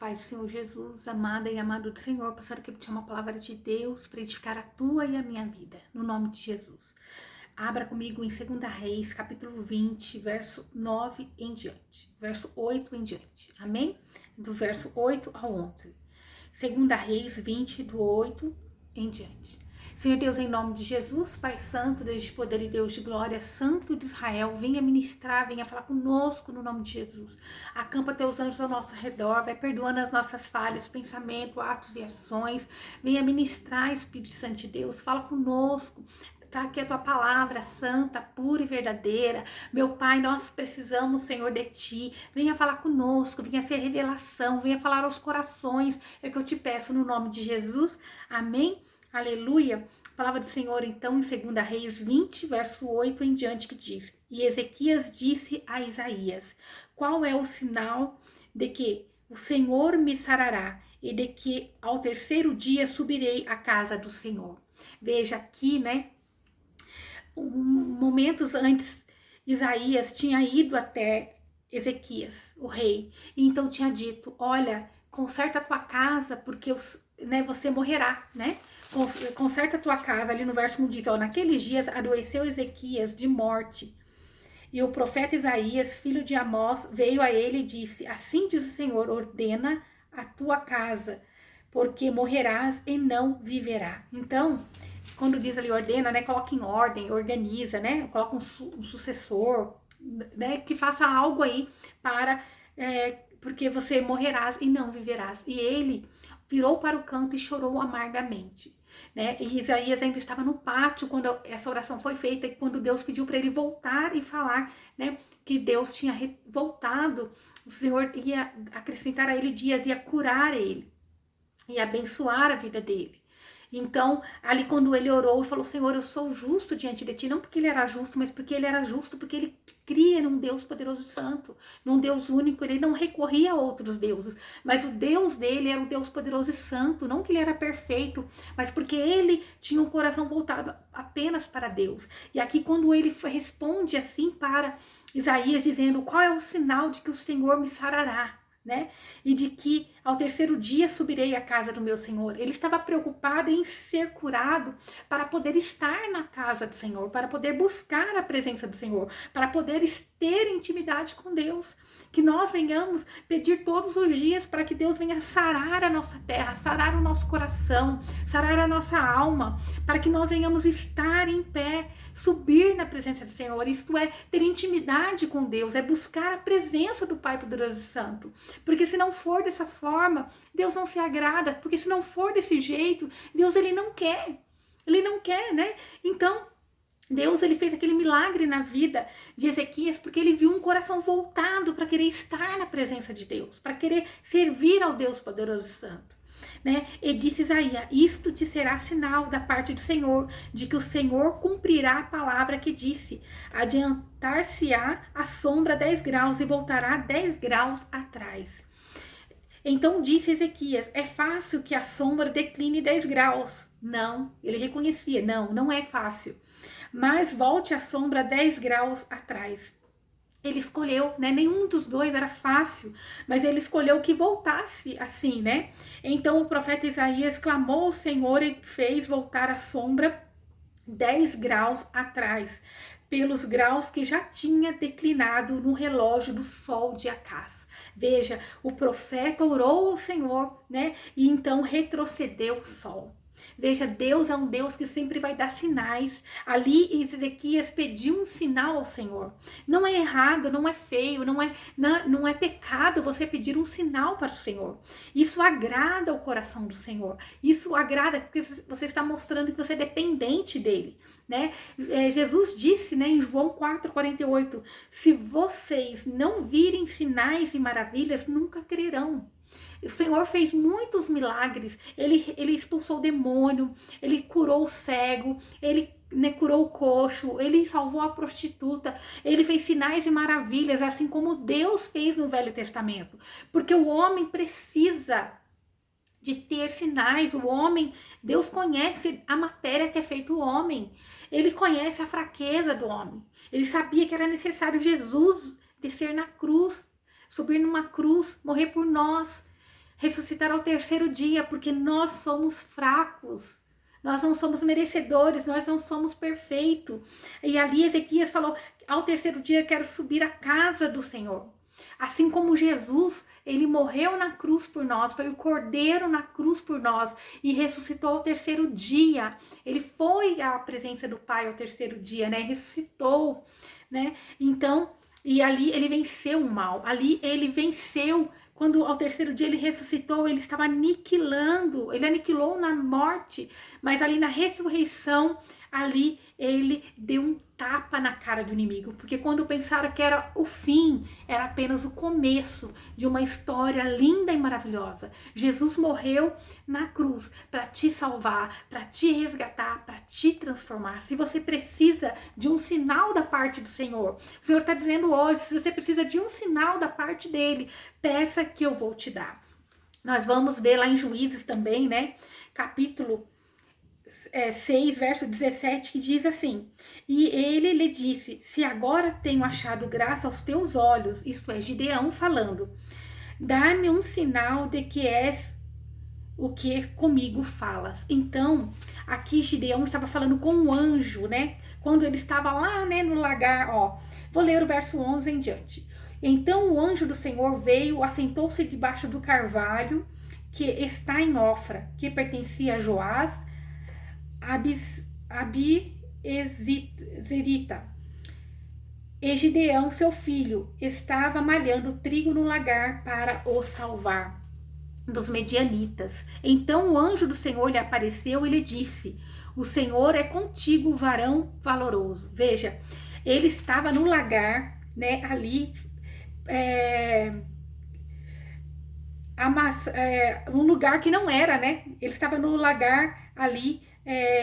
paz do Senhor Jesus, amada e amado do Senhor, passando aqui para te uma palavra de Deus para edificar a tua e a minha vida, no nome de Jesus. Abra comigo em 2 Reis, capítulo 20, verso 9 em diante, verso 8 em diante, amém? Do verso 8 ao 11. 2 Reis 20, do 8 em diante. Senhor Deus, em nome de Jesus, Pai Santo, Deus de poder e Deus de glória, Santo de Israel, venha ministrar, venha falar conosco no nome de Jesus. Acampa teus anjos ao nosso redor, vai perdoando as nossas falhas, pensamento, atos e ações. Venha ministrar, Espírito Santo de Deus, fala conosco. Tá aqui a tua palavra santa, pura e verdadeira. Meu Pai, nós precisamos, Senhor, de ti. Venha falar conosco, venha ser revelação, venha falar aos corações. É o que eu te peço no nome de Jesus. Amém? Aleluia. A palavra do Senhor, então, em 2 Reis 20, verso 8 em diante, que diz: E Ezequias disse a Isaías: Qual é o sinal de que o Senhor me sarará e de que ao terceiro dia subirei à casa do Senhor? Veja aqui, né? Momentos antes, Isaías tinha ido até Ezequias, o rei, e então tinha dito: olha, conserta a tua casa, porque você morrerá, né? Conserta a tua casa. Ali no verso 1 diz: ó, naqueles dias adoeceu Ezequias de morte, e o profeta Isaías, filho de Amós, veio a ele e disse: assim diz o Senhor, ordena a tua casa, porque morrerás e não viverá. Então, quando diz ali ordena, né, coloca em ordem, organiza, né, coloca um sucessor, né, que faça algo aí para, porque você morrerás e não viverás. E ele virou para o canto e chorou amargamente, né, e Isaías ainda estava no pátio quando essa oração foi feita, e quando Deus pediu para ele voltar e falar, né, que Deus tinha voltado, o Senhor ia acrescentar a ele dias, ia curar ele, ia abençoar a vida dele. Então, ali quando ele orou e falou: Senhor, eu sou justo diante de ti, não porque ele era justo, mas porque ele era justo, porque ele cria num Deus poderoso e santo, num Deus único. Ele não recorria a outros deuses, mas o Deus dele era o Deus poderoso e santo, não que ele era perfeito, mas porque ele tinha um coração voltado apenas para Deus. E aqui quando ele responde assim para Isaías, dizendo: qual é o sinal de que o Senhor me sarará, né? E de que ao terceiro dia subirei à casa do meu Senhor. Ele estava preocupado em ser curado para poder estar na casa do Senhor, para poder buscar a presença do Senhor, para poder ter intimidade com Deus. Que nós venhamos pedir todos os dias para que Deus venha sarar a nossa terra, sarar o nosso coração, sarar a nossa alma, para que nós venhamos estar em pé, subir na presença do Senhor. Isto é, ter intimidade com Deus, é buscar a presença do Pai poderoso e santo. Porque se não for dessa forma, Deus não se agrada. Porque se não for desse jeito, Deus ele não quer. Ele não quer, né? Então, Deus ele fez aquele milagre na vida de Ezequias porque ele viu um coração voltado para querer estar na presença de Deus, para querer servir ao Deus poderoso e santo, né? E disse Isaías: isto te será sinal da parte do Senhor, de que o Senhor cumprirá a palavra que disse: adiantar-se-á a sombra 10 graus e voltará 10 graus atrás. Então disse Ezequias: é fácil que a sombra decline 10 graus. Não, ele reconhecia: não é fácil. Mas volte a sombra 10 graus atrás. Ele escolheu, né? Nenhum dos dois era fácil, mas ele escolheu que voltasse assim, né? Então o profeta Isaías clamou ao Senhor e fez voltar a sombra 10 graus atrás, pelos graus que já tinha declinado no relógio do sol de Acás. Veja, o profeta orou ao Senhor, né? E então retrocedeu o sol. Veja, Deus é um Deus que sempre vai dar sinais. Ali Ezequias pediu um sinal ao Senhor. Não é errado, não é feio, não é pecado você pedir um sinal para o Senhor. Isso agrada o coração do Senhor. Isso agrada porque você está mostrando que você é dependente dele, né? Jesus disse, né, em João 4,48: se vocês não virem sinais e maravilhas, nunca crerão. O Senhor fez muitos milagres, ele expulsou o demônio, ele curou o cego, ele, né, curou o coxo, ele salvou a prostituta, ele fez sinais e maravilhas, assim como Deus fez no Velho Testamento. Porque o homem precisa de ter sinais. O homem, Deus conhece a matéria que é feito o homem, ele conhece a fraqueza do homem, ele sabia que era necessário Jesus descer na cruz, subir numa cruz, morrer por nós, ressuscitar ao terceiro dia, porque nós somos fracos. Nós não somos merecedores, nós não somos perfeitos. E ali Ezequias falou, ao terceiro dia quero subir à casa do Senhor. Assim como Jesus, ele morreu na cruz por nós, foi o Cordeiro na cruz por nós e ressuscitou ao terceiro dia. Ele foi à presença do Pai ao terceiro dia, né? Ressuscitou, né? Então, e ali ele venceu o mal, ali ele venceu. Quando ao terceiro dia ele ressuscitou, ele estava aniquilando, ele aniquilou na morte, mas ali na ressurreição, ali ele deu um tapa na cara do inimigo, porque quando pensaram que era o fim, era apenas o começo de uma história linda e maravilhosa. Jesus morreu na cruz para te salvar, para te resgatar, para te transformar. Se você precisa de um sinal da parte do Senhor, o Senhor está dizendo hoje, se você precisa de um sinal da parte dele, peça que eu vou te dar. Nós vamos ver lá em Juízes também, né? Capítulo 6, verso 17, que diz assim: e ele lhe disse, se agora tenho achado graça aos teus olhos, isto é, Gideão falando, dá-me um sinal de que és o que comigo falas. Então, aqui Gideão estava falando com um anjo, né? Quando ele estava lá, né, no lagar, ó. Vou ler o verso 11 em diante. Então o anjo do Senhor veio, assentou-se debaixo do carvalho que está em Ofra, que pertencia a Joás, Abiezerita. E Gideão, seu filho, estava malhando trigo no lagar para o salvar dos medianitas. Então o anjo do Senhor lhe apareceu e lhe disse: o Senhor é contigo, varão valoroso. Veja, ele estava no lagar, né, ali, um lugar que não era, né? Ele estava no lagar ali,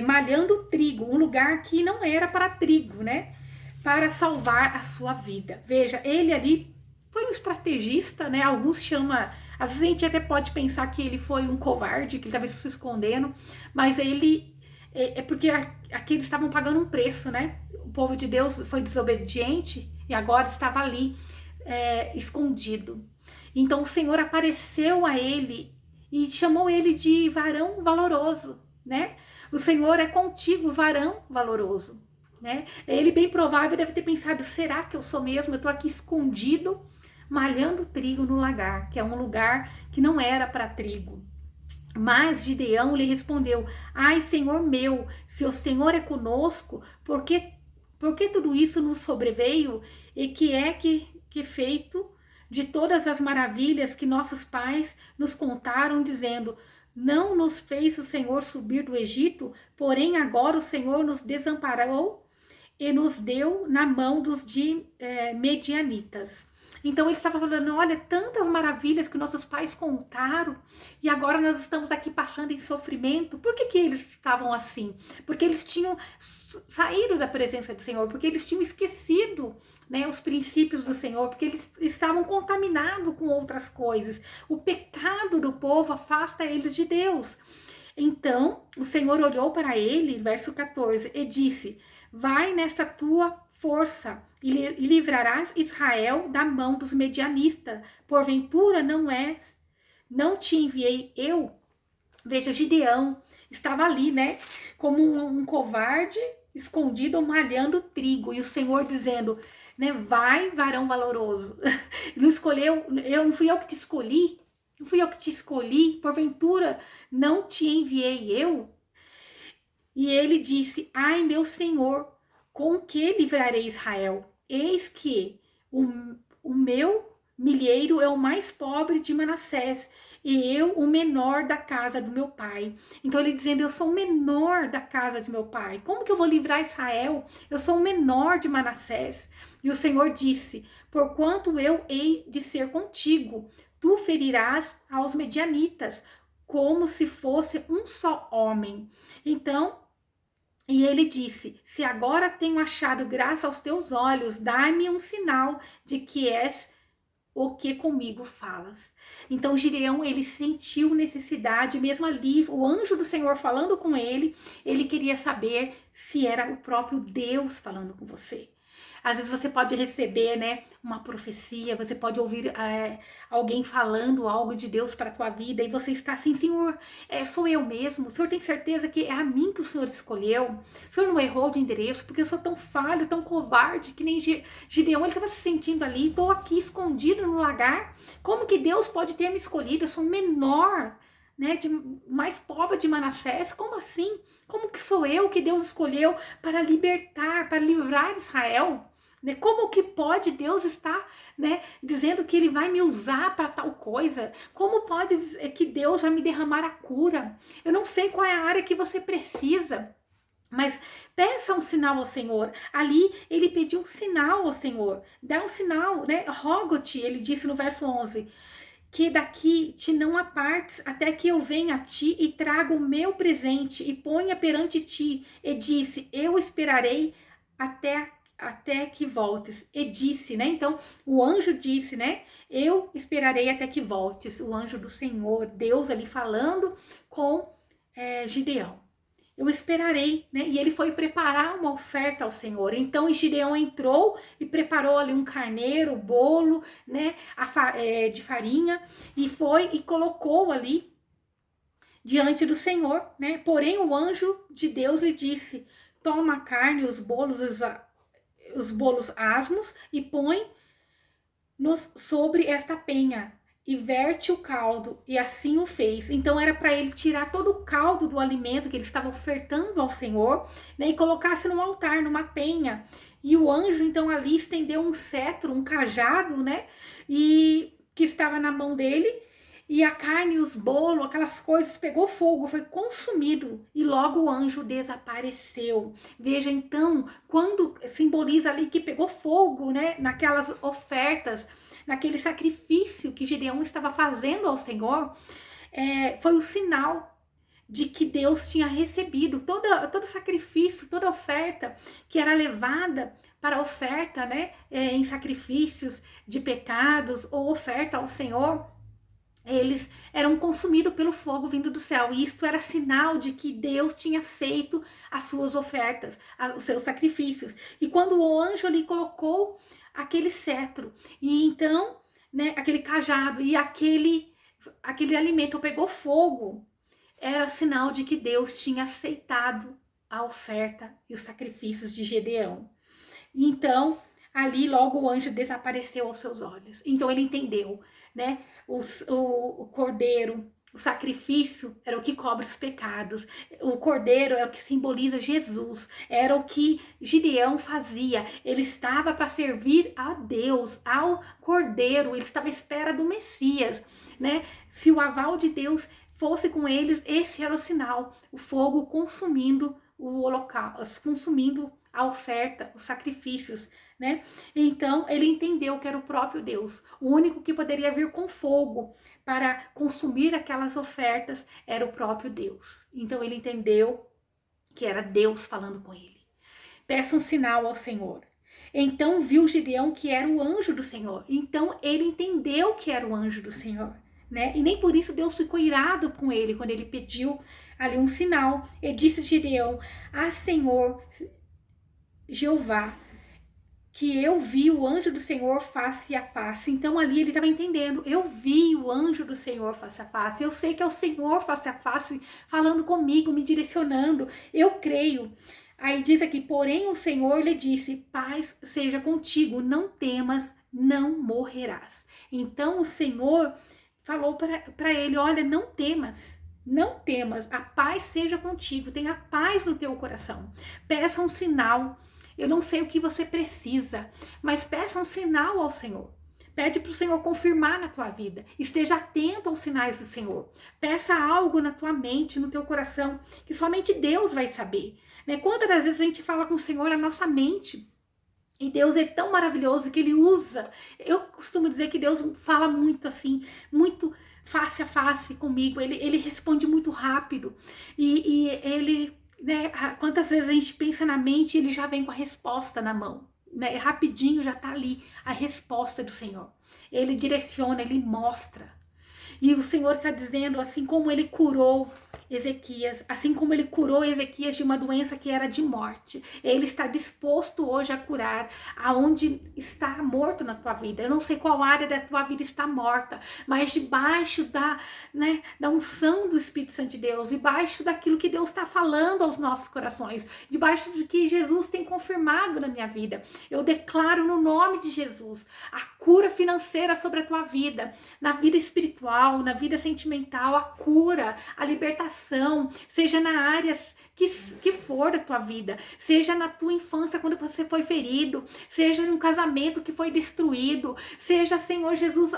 malhando trigo, um lugar que não era para trigo, né? Para salvar a sua vida. Veja, ele ali foi um estrategista, né? Alguns chamam, às vezes a gente até pode pensar que ele foi um covarde, que ele estava se escondendo, mas ele, porque aqui eles estavam pagando um preço, né? O povo de Deus foi desobediente e agora estava ali, escondido. Então o Senhor apareceu a ele e chamou ele de varão valoroso, né? O Senhor é contigo, varão valoroso, né? Ele bem provável deve ter pensado, será que eu sou mesmo? Eu tô aqui escondido, malhando trigo no lagar, que é um lugar que não era para trigo. Mas Gideão lhe respondeu: ai, Senhor meu, se o Senhor é conosco, por que tudo isso nos sobreveio? E que feito de todas as maravilhas que nossos pais nos contaram, dizendo: não nos fez o Senhor subir do Egito, porém agora o Senhor nos desamparou e nos deu na mão dos medianitas. Então ele estava falando, olha, tantas maravilhas que nossos pais contaram e agora nós estamos aqui passando em sofrimento. Por que eles estavam assim? Porque eles tinham saído da presença do Senhor, porque eles tinham esquecido, né, os princípios do Senhor, porque eles estavam contaminados com outras coisas. O pecado do povo afasta eles de Deus. Então o Senhor olhou para ele, verso 14, e disse: vai nessa tua força e livrarás Israel da mão dos medianistas. Porventura não te enviei eu? Veja, Gideão estava ali, né, como um covarde, escondido, malhando trigo, e o Senhor dizendo, né, vai, varão valoroso. Não escolheu, não fui eu que te escolhi? Não fui eu que te escolhi? Porventura não te enviei eu? E ele disse, ai, meu Senhor, com que livrarei Israel? Eis que o meu milheiro é o mais pobre de Manassés, e eu o menor da casa do meu pai. Então ele dizendo, eu sou o menor da casa de meu pai. Como que eu vou livrar Israel? Eu sou o menor de Manassés. E o Senhor disse, porquanto eu hei de ser contigo, tu ferirás aos medianitas, como se fosse um só homem. Então, e ele disse, se agora tenho achado graça aos teus olhos, dá-me um sinal de que és o que comigo falas. Então Gideão, ele sentiu necessidade, mesmo ali, o anjo do Senhor falando com ele, ele queria saber se era o próprio Deus falando com você. Às vezes você pode receber, né, uma profecia, você pode ouvir alguém falando algo de Deus para a tua vida e você está assim, Senhor, sou eu mesmo? O Senhor tem certeza que é a mim que o Senhor escolheu? O Senhor não errou de endereço? Porque eu sou tão falho, tão covarde, que nem Gideão, ele estava se sentindo ali, estou aqui escondido no lagar. Como que Deus pode ter me escolhido? Eu sou menor, né, mais pobre de Manassés. Como assim? Como que sou eu que Deus escolheu para libertar, para livrar Israel? Né? Como que pode Deus estar, né, dizendo que Ele vai me usar para tal coisa? Como pode dizer que Deus vai me derramar a cura? Eu não sei qual é a área que você precisa, mas peça um sinal ao Senhor. Ali ele pediu um sinal ao Senhor. Dá um sinal, né? Rogo-te, ele disse no verso 11, que daqui te não apartes até que eu venha a ti e traga o meu presente e ponha perante ti. E disse, eu esperarei até que voltes. E disse, né? Então, o anjo disse, né? Eu esperarei até que voltes. O anjo do Senhor, Deus ali falando com Gideão. Eu esperarei, né? E ele foi preparar uma oferta ao Senhor. Então Gideão entrou e preparou ali um carneiro, bolo, né? De farinha, e foi e colocou ali diante do Senhor, né? Porém o anjo de Deus lhe disse: toma a carne, os bolos asmos e põe-nos sobre esta penha e verte o caldo, e assim o fez. Então era para ele tirar todo o caldo do alimento que ele estava ofertando ao Senhor, né, e colocasse no altar, numa penha. E o anjo então ali estendeu um cetro, um cajado, né, e que estava na mão dele, e a carne, os bolos, aquelas coisas, pegou fogo, foi consumido, e logo o anjo desapareceu. Veja então, quando simboliza ali que pegou fogo, né, naquelas ofertas, naquele sacrifício que Gideão estava fazendo ao Senhor, foi o sinal de que Deus tinha recebido todo sacrifício, toda oferta que era levada para oferta, né, em sacrifícios de pecados ou oferta ao Senhor. Eles eram consumidos pelo fogo vindo do céu, e isto era sinal de que Deus tinha aceito as suas ofertas, os seus sacrifícios. E quando o anjo ali colocou aquele cetro, e então, né, aquele cajado, e aquele alimento pegou fogo, era sinal de que Deus tinha aceitado a oferta e os sacrifícios de Gideão. Então, ali logo o anjo desapareceu aos seus olhos. Então ele entendeu, né? O cordeiro, o sacrifício era o que cobre os pecados. O cordeiro é o que simboliza Jesus. Era o que Gideão fazia. Ele estava para servir a Deus, ao cordeiro. Ele estava à espera do Messias, né? Se o aval de Deus fosse com eles, esse era o sinal. O fogo consumindo o holocausto, consumindo a oferta, os sacrifícios, né? Então ele entendeu que era o próprio Deus, o único que poderia vir com fogo para consumir aquelas ofertas era o próprio Deus. Então ele entendeu que era Deus falando com ele. Peça um sinal ao Senhor. Então viu Gideão que era o anjo do Senhor. Então ele entendeu que era o anjo do Senhor, né? E nem por isso Deus ficou irado com ele quando ele pediu ali um sinal. E disse Gideão: ah, Senhor Jeová, que eu vi o anjo do Senhor face a face. Então ali ele estava entendendo, eu vi o anjo do Senhor face a face, eu sei que é o Senhor face a face falando comigo, me direcionando, eu creio. Aí diz aqui, porém o Senhor lhe disse, paz seja contigo, não temas, não morrerás. Então o Senhor falou para ele, olha, não temas, não temas, a paz seja contigo, tenha paz no teu coração, peça um sinal. Eu não sei o que você precisa, mas peça um sinal ao Senhor. Pede para o Senhor confirmar na tua vida. Esteja atento aos sinais do Senhor. Peça algo na tua mente, no teu coração, que somente Deus vai saber. Né? Quantas das vezes a gente fala com o Senhor a nossa mente? E Deus é tão maravilhoso que Ele usa. Eu costumo dizer que Deus fala muito assim, muito face a face comigo. Ele responde muito rápido. E Ele... né? Quantas vezes a gente pensa na mente e ele já vem com a resposta na mão, né? Rapidinho já tá ali a resposta do Senhor. Ele direciona, ele mostra. E o Senhor está dizendo, assim como ele curou Ezequias, assim como ele curou Ezequias de uma doença que era de morte, ele está disposto hoje a curar aonde está morto na tua vida. Eu não sei qual área da tua vida está morta, mas debaixo da unção do Espírito Santo de Deus, debaixo daquilo que Deus está falando aos nossos corações, debaixo do que Jesus tem confirmado na minha vida, eu declaro no nome de Jesus a cura financeira sobre a tua vida, na vida espiritual, na vida sentimental, a cura, a libertação, seja na área que for da tua vida, seja na tua infância quando você foi ferido, seja num casamento que foi destruído, seja, Senhor Jesus,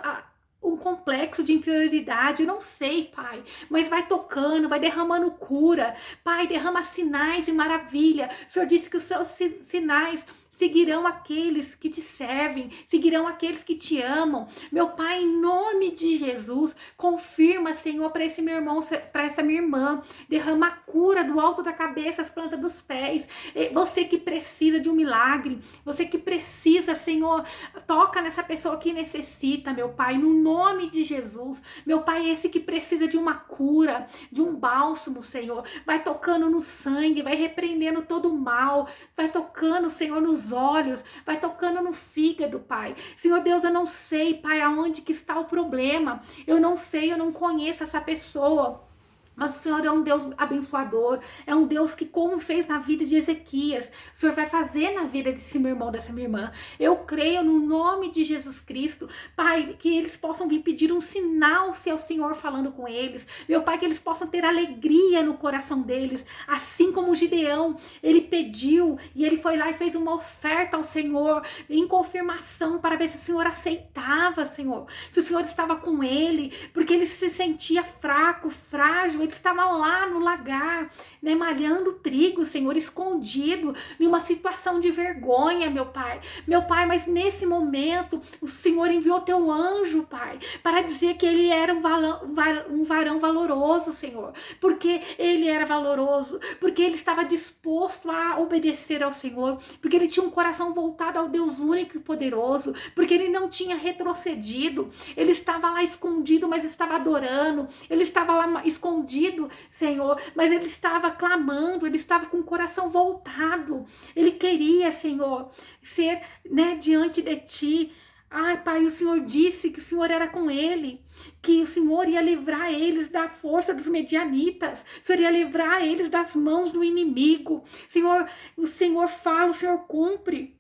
um complexo de inferioridade, eu não sei, Pai, mas vai tocando, vai derramando cura, Pai, derrama sinais e maravilha. O Senhor disse que os seus sinais seguirão aqueles que te servem, seguirão aqueles que te amam. Meu Pai, em nome de Jesus, confirma, Senhor, para esse meu irmão, para essa minha irmã, derrama a cura do alto da cabeça, as plantas dos pés. Você que precisa de um milagre, você que precisa, Senhor, toca nessa pessoa que necessita, meu Pai, no nome de Jesus. Meu Pai, esse que precisa de uma cura, de um bálsamo, Senhor, vai tocando no sangue, vai repreendendo todo o mal, vai tocando, Senhor, nos olhos, vai tocando no fígado, Pai. Senhor Deus, eu não sei, Pai, aonde que está o problema. Eu não sei, eu não conheço essa pessoa. Mas o Senhor é um Deus abençoador, é um Deus que, como fez na vida de Ezequias, o Senhor vai fazer na vida desse meu irmão, dessa minha irmã. Eu creio no nome de Jesus Cristo, Pai, que eles possam vir pedir um sinal se é o Senhor falando com eles. Meu Pai, que eles possam ter alegria no coração deles, assim como o Gideão, ele pediu e ele foi lá e fez uma oferta ao Senhor em confirmação para ver se o Senhor aceitava, Senhor, se o Senhor estava com ele, porque ele se sentia fraco, frágil. Ele estava lá no lagar, né, malhando trigo, Senhor, escondido, em uma situação de vergonha, meu Pai. Meu Pai, mas nesse momento, o Senhor enviou teu anjo, Pai, para dizer que ele era um varão valoroso, Senhor. Porque ele era valoroso, porque ele estava disposto a obedecer ao Senhor, porque ele tinha um coração voltado ao Deus único e poderoso, porque ele não tinha retrocedido, ele estava lá escondido, mas estava adorando, ele estava lá escondido, Senhor, mas ele estava clamando, ele estava com o coração voltado, ele queria, Senhor, ser, né, diante de ti. Ai, Pai, o Senhor disse que o Senhor era com ele, que o Senhor ia livrar eles da força dos medianitas, o Senhor ia livrar eles das mãos do inimigo. Senhor, o Senhor fala, o Senhor cumpre.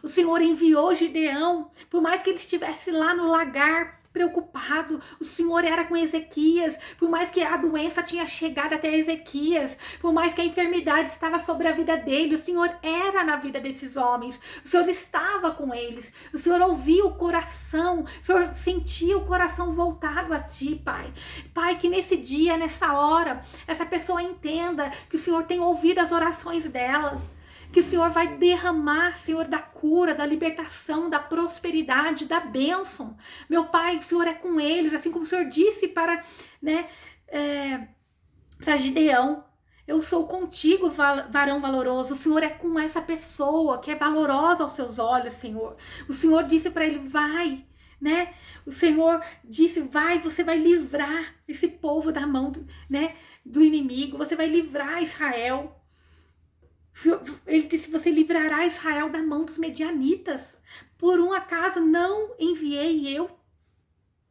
O Senhor enviou Gideão, por mais que ele estivesse lá no lagar preocupado, o Senhor era com Ezequias, por mais que a doença tinha chegado até Ezequias, por mais que a enfermidade estava sobre a vida dele, o Senhor era na vida desses homens, o Senhor estava com eles, o Senhor ouvia o coração, o Senhor sentia o coração voltado a ti, Pai. Pai, que nesse dia, nessa hora, essa pessoa entenda que o Senhor tem ouvido as orações dela, que o Senhor vai derramar, Senhor, da cura, da libertação, da prosperidade, da bênção. Meu Pai, o Senhor é com eles, assim como o Senhor disse para, né, para Gideão. Eu sou contigo, varão valoroso. O Senhor é com essa pessoa que é valorosa aos seus olhos, Senhor. O Senhor disse para ele, vai, né? O Senhor disse, vai, você vai livrar esse povo da mão, né, do inimigo. Você vai livrar Israel. Ele disse, você livrará Israel da mão dos medianitas. Por um acaso não enviei eu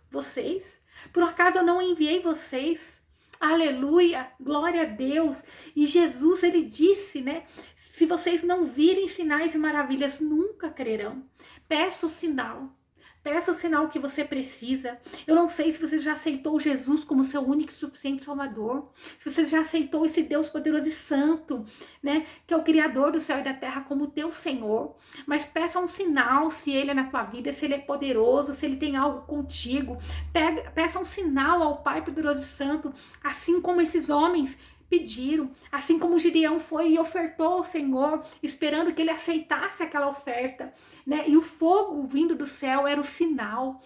vocês? Por um acaso eu não enviei vocês? Aleluia, glória a Deus. E Jesus, ele disse, né? Se vocês não virem sinais e maravilhas, nunca crerão. Peça o sinal. Peça o sinal que você precisa. Eu não sei se você já aceitou Jesus como seu único e suficiente Salvador. Se você já aceitou esse Deus poderoso e santo, né? Que é o Criador do céu e da terra como teu Senhor. Mas peça um sinal se Ele é na tua vida, se Ele é poderoso, se Ele tem algo contigo. Peça um sinal ao Pai poderoso e santo, assim como esses homens pediram, assim como Gideão foi e ofertou ao Senhor, esperando que ele aceitasse aquela oferta, né? E o fogo vindo do céu era o sinal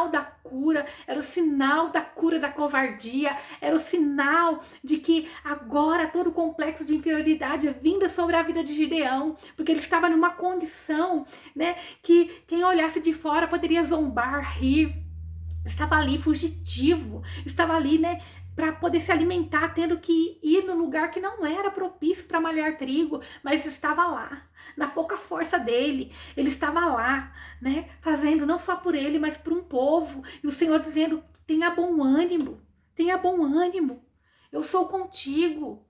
da cura, era o sinal da cura da covardia, era o sinal de que agora todo o complexo de inferioridade vinda sobre a vida de Gideão, porque ele estava numa condição, né, que quem olhasse de fora poderia zombar, rir, estava ali fugitivo, estava ali, né, para poder se alimentar, tendo que ir no lugar que não era propício para malhar trigo, mas estava lá, na pouca força dele, ele estava lá, né, fazendo não só por ele, mas por um povo, e o Senhor dizendo: tenha bom ânimo, tenha bom ânimo, eu sou contigo.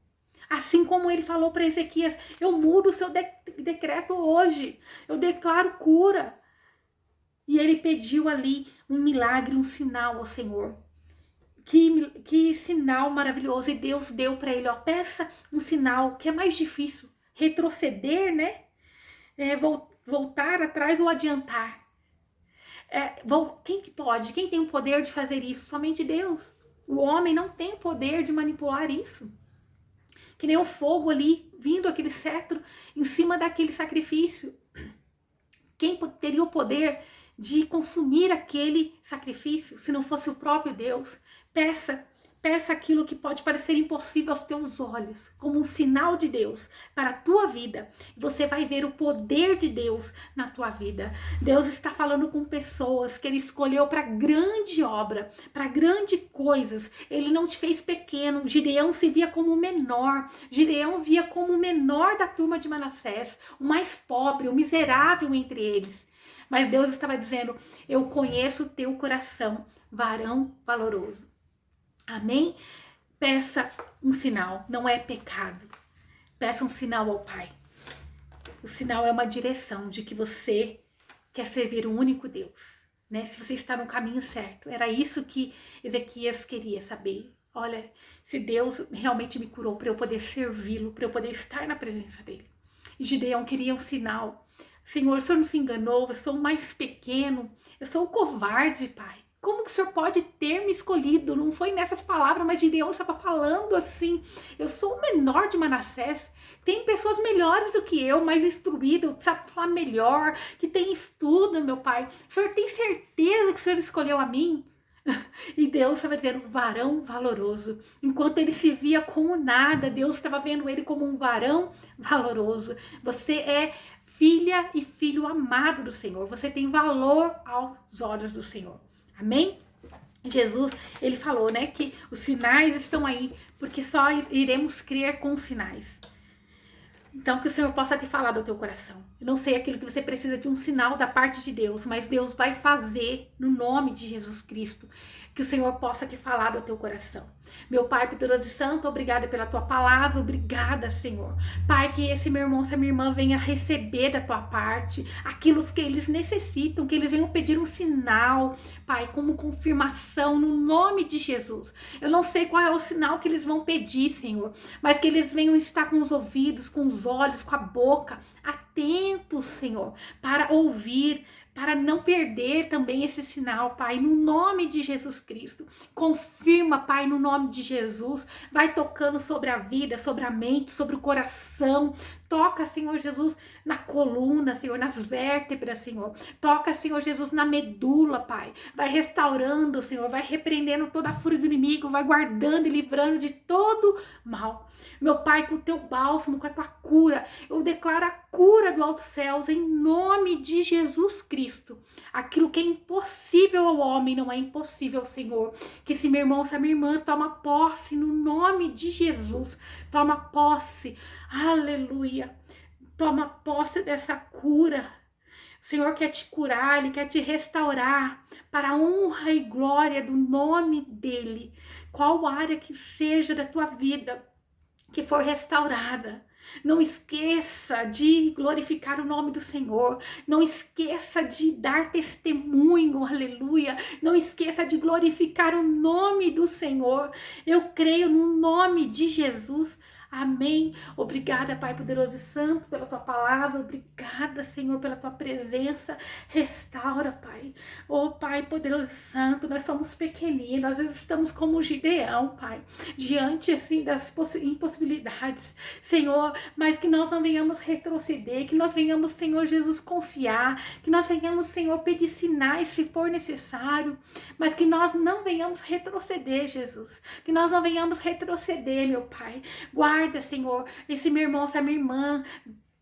Assim como ele falou para Ezequias: eu mudo o seu decreto hoje, eu declaro cura. E ele pediu ali um milagre, um sinal ao Senhor. Que sinal maravilhoso. E Deus deu para ele, ó, peça um sinal, que é mais difícil. Retroceder, né? Voltar atrás ou adiantar. Quem que pode? Quem tem o poder de fazer isso? Somente Deus. O homem não tem o poder de manipular isso. Que nem o fogo ali, vindo aquele cetro em cima daquele sacrifício. Quem teria o poder de consumir aquele sacrifício se não fosse o próprio Deus? Peça aquilo que pode parecer impossível aos teus olhos, como um sinal de Deus para a tua vida. Você vai ver o poder de Deus na tua vida. Deus está falando com pessoas que Ele escolheu para grande obra, para grandes coisas. Ele não te fez pequeno. Gideão se via como o menor. Gideão via como o menor da turma de Manassés, o mais pobre, o miserável entre eles. Mas Deus estava dizendo: eu conheço o teu coração, varão valoroso. Amém? Peça um sinal, não é pecado. Peça um sinal ao Pai. O sinal é uma direção de que você quer servir o único Deus, né? Se você está no caminho certo. Era isso que Ezequias queria saber. Olha, se Deus realmente me curou para eu poder servi-lo, para eu poder estar na presença dele. E Gideão queria um sinal. Senhor, o Senhor não se enganou, eu sou o mais pequeno, eu sou o covarde, Pai. Como que o Senhor pode ter me escolhido? Não foi nessas palavras, mas Gideão estava falando assim: eu sou o menor de Manassés. Tem pessoas melhores do que eu, mais instruídas, que sabe falar melhor, que tem estudo, meu pai. O Senhor tem certeza que o Senhor escolheu a mim? E Deus estava dizendo: varão valoroso. Enquanto ele se via como nada, Deus estava vendo ele como um varão valoroso. Você é filha e filho amado do Senhor. Você tem valor aos olhos do Senhor. Amém? Jesus, ele falou, né, que os sinais estão aí, porque só iremos crer com os sinais. Então, que o Senhor possa te falar do teu coração. Eu não sei aquilo que você precisa de um sinal da parte de Deus, mas Deus vai fazer no nome de Jesus Cristo. Que o Senhor possa te falar do teu coração. Meu Pai poderoso e santo, obrigada pela tua palavra, obrigada, Senhor. Pai, que esse meu irmão, essa minha irmã venha receber da tua parte aquilo que eles necessitam, que eles venham pedir um sinal, Pai, como confirmação no nome de Jesus. Eu não sei qual é o sinal que eles vão pedir, Senhor, mas que eles venham estar com os ouvidos, com os olhos, com a boca, atentos, Senhor, para ouvir, para não perder também esse sinal, Pai, no nome de Jesus Cristo. Confirma, Pai, no nome de Jesus. Vai tocando sobre a vida, sobre a mente, sobre o coração. Toca, Senhor Jesus, na coluna, Senhor, nas vértebras, Senhor. Toca, Senhor Jesus, na medula, Pai. Vai restaurando, Senhor. Vai repreendendo toda a fúria do inimigo. Vai guardando e livrando de todo mal. Meu Pai, com o teu bálsamo, com a tua cura, eu declaro a cura do alto céus em nome de Jesus Cristo. Aquilo que é impossível ao homem não é impossível ao Senhor. Que esse meu irmão, essa minha irmã toma posse no nome de Jesus. Toma posse. Aleluia. Toma posse dessa cura. O Senhor quer te curar, Ele quer te restaurar para a honra e glória do nome dEle. Qual área que seja da tua vida que for restaurada. Não esqueça de glorificar o nome do Senhor. Não esqueça de dar testemunho, aleluia. Não esqueça de glorificar o nome do Senhor. Eu creio no nome de Jesus. Amém. Obrigada, Pai poderoso e santo, pela tua palavra. Obrigada, Senhor, pela tua presença. Restaura, Pai. Oh, Pai poderoso e santo, nós somos pequeninos. Às vezes estamos como Gideão, Pai, diante, assim, das impossibilidades, Senhor, mas que nós não venhamos retroceder, que nós venhamos, Senhor Jesus, confiar, que nós venhamos, Senhor, pedir sinais se for necessário, mas que nós não venhamos retroceder, Jesus. Que nós não venhamos retroceder, meu Pai. Guarda, Senhor, esse meu irmão, essa minha irmã.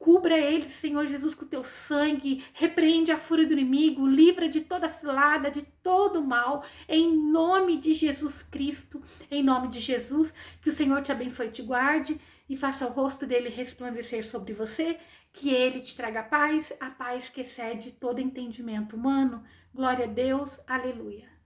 cubra eles, Senhor Jesus, com o teu sangue, repreende a fúria do inimigo, livra de toda cilada, de todo mal, em nome de Jesus Cristo, em nome de Jesus, que o Senhor te abençoe e te guarde, e faça o rosto dele resplandecer sobre você, que ele te traga paz, a paz que excede todo entendimento humano. Glória a Deus, aleluia.